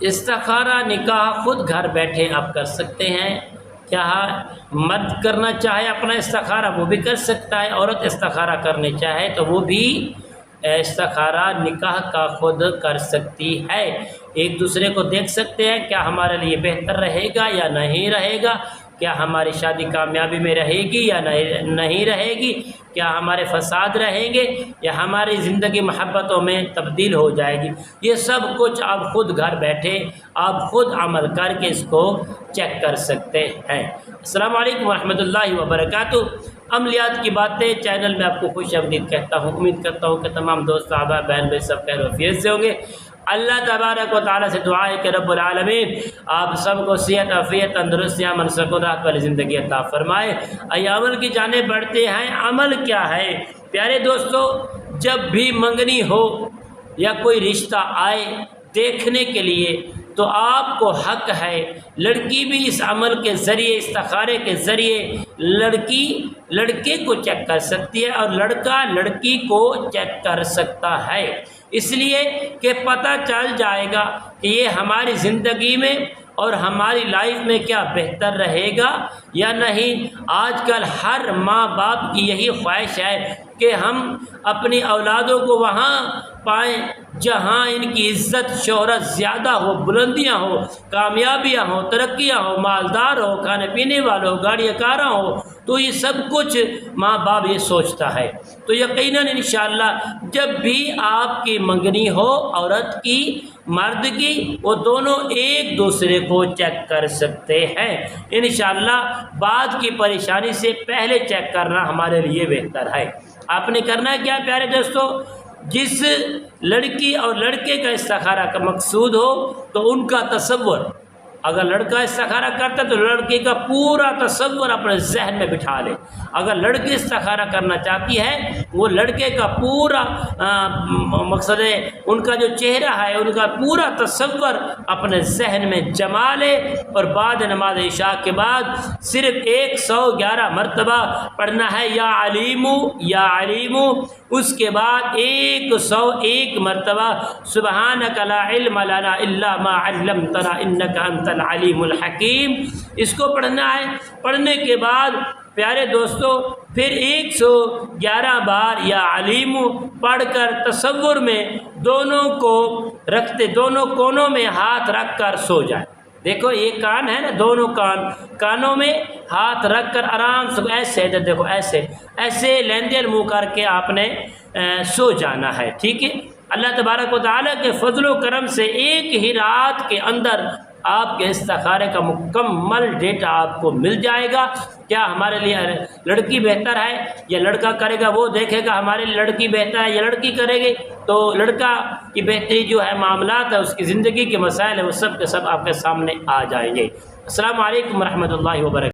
استخارہ نکاح خود گھر بیٹھے آپ کر سکتے ہیں۔ کیا مرد کرنا چاہے اپنا استخارہ وہ بھی کر سکتا ہے، عورت استخارہ کرنے چاہے تو وہ بھی استخارہ نکاح کا خود کر سکتی ہے۔ ایک دوسرے کو دیکھ سکتے ہیں کیا ہمارے لیے بہتر رہے گا یا نہیں رہے گا، کیا ہماری شادی کامیابی میں رہے گی یا نہیں رہے گی، کیا ہمارے فساد رہیں گے یا ہماری زندگی محبتوں میں تبدیل ہو جائے گی۔ یہ سب کچھ آپ خود گھر بیٹھے آپ خود عمل کر کے اس کو چیک کر سکتے ہیں۔ السلام علیکم ورحمۃ اللہ وبرکاتہ۔ عملیات کی باتیں چینل میں آپ کو خوش آمدید کہتا ہوں۔ امید کرتا ہوں کہ تمام دوست احباب بہن بھائی سب خیر و عافیت سے ہوں گے۔ اللہ تبارک و تعالیٰ سے دعا ہے کہ رب العالمین آپ سب کو صحت عافیت تندرستی امن سکون راحت والی زندگی عطا فرمائے۔ آئیے عمل کی جانب بڑھتے ہیں۔ عمل کیا ہے پیارے دوستو؟ جب بھی منگنی ہو یا کوئی رشتہ آئے دیکھنے کے لیے تو آپ کو حق ہے، لڑکی بھی اس عمل کے ذریعے استخارے کے ذریعے لڑکی لڑکے کو چیک کر سکتی ہے اور لڑکا لڑکی کو چیک کر سکتا ہے، اس لیے کہ پتہ چل جائے گا کہ یہ ہماری زندگی میں اور ہماری لائف میں کیا بہتر رہے گا یا نہیں۔ آج کل ہر ماں باپ کی یہی خواہش ہے کہ ہم اپنی اولادوں کو وہاں پائیں جہاں ان کی عزت شہرت زیادہ ہو، بلندیاں ہو، کامیابیاں ہوں، ترقیاں ہوں، مالدار ہو، کھانے پینے والے ہو، گاڑیاں کاراں ہو، تو یہ سب کچھ ماں باپ یہ سوچتا ہے۔ تو یقیناً انشاءاللہ جب بھی آپ کی منگنی ہو عورت کی مرد کی، وہ دونوں ایک دوسرے کو چیک کر سکتے ہیں۔ انشاءاللہ بعد کی پریشانی سے پہلے چیک کرنا ہمارے لیے بہتر ہے۔ آپ نے کرنا کیا پیارے دوستو؟ جس لڑکی اور لڑکے کا استخارہ کا مقصود ہو تو ان کا تصور، اگر لڑکا استخارہ کرتا ہے تو لڑکی کا پورا تصور اپنے ذہن میں بٹھا لے، اگر لڑکی استخارہ کرنا چاہتی ہے وہ لڑکے کا پورا مقصد ہے ان کا جو چہرہ ہے ان کا پورا تصور اپنے ذہن میں جما لے، اور بعد نماز عشاء کے بعد صرف 111 مرتبہ پڑھنا ہے یا علیم یا علیم، اس کے بعد 101 مرتبہ سبحانک لا علم لنا الا ما علمتنا انک انت العلیم الحکیم، اس کو پڑھنا ہے۔ پڑھنے کے بعد پیارے دوستو پھر 111 بار یا علیم پڑھ کر تصور میں دونوں کو رکھتے، دونوں کونوں میں ہاتھ رکھ کر سو جائے۔ دیکھو یہ کان ہے نا، دونوں کانوں میں ہاتھ رکھ کر آرام سے ایسے دیکھو ایسے لین دین منہ کر کے آپ نے سو جانا ہے، ٹھیک ہے۔ اللہ تبارک و تعالیٰ کے فضل و کرم سے ایک ہی رات کے اندر آپ کے استخارے کا مکمل ڈیٹا آپ کو مل جائے گا۔ کیا ہمارے لیے لڑکی بہتر ہے یا لڑکا کرے گا، وہ دیکھے گا ہمارے لیے لڑکی بہتر ہے یا لڑکی کرے گی، تو لڑکا کی بہتری جو ہے معاملات ہے، اس کی زندگی کے مسائل ہیں، وہ سب کے سب آپ کے سامنے آ جائیں گے۔ السلام علیکم ورحمۃ اللہ وبرکاتہ۔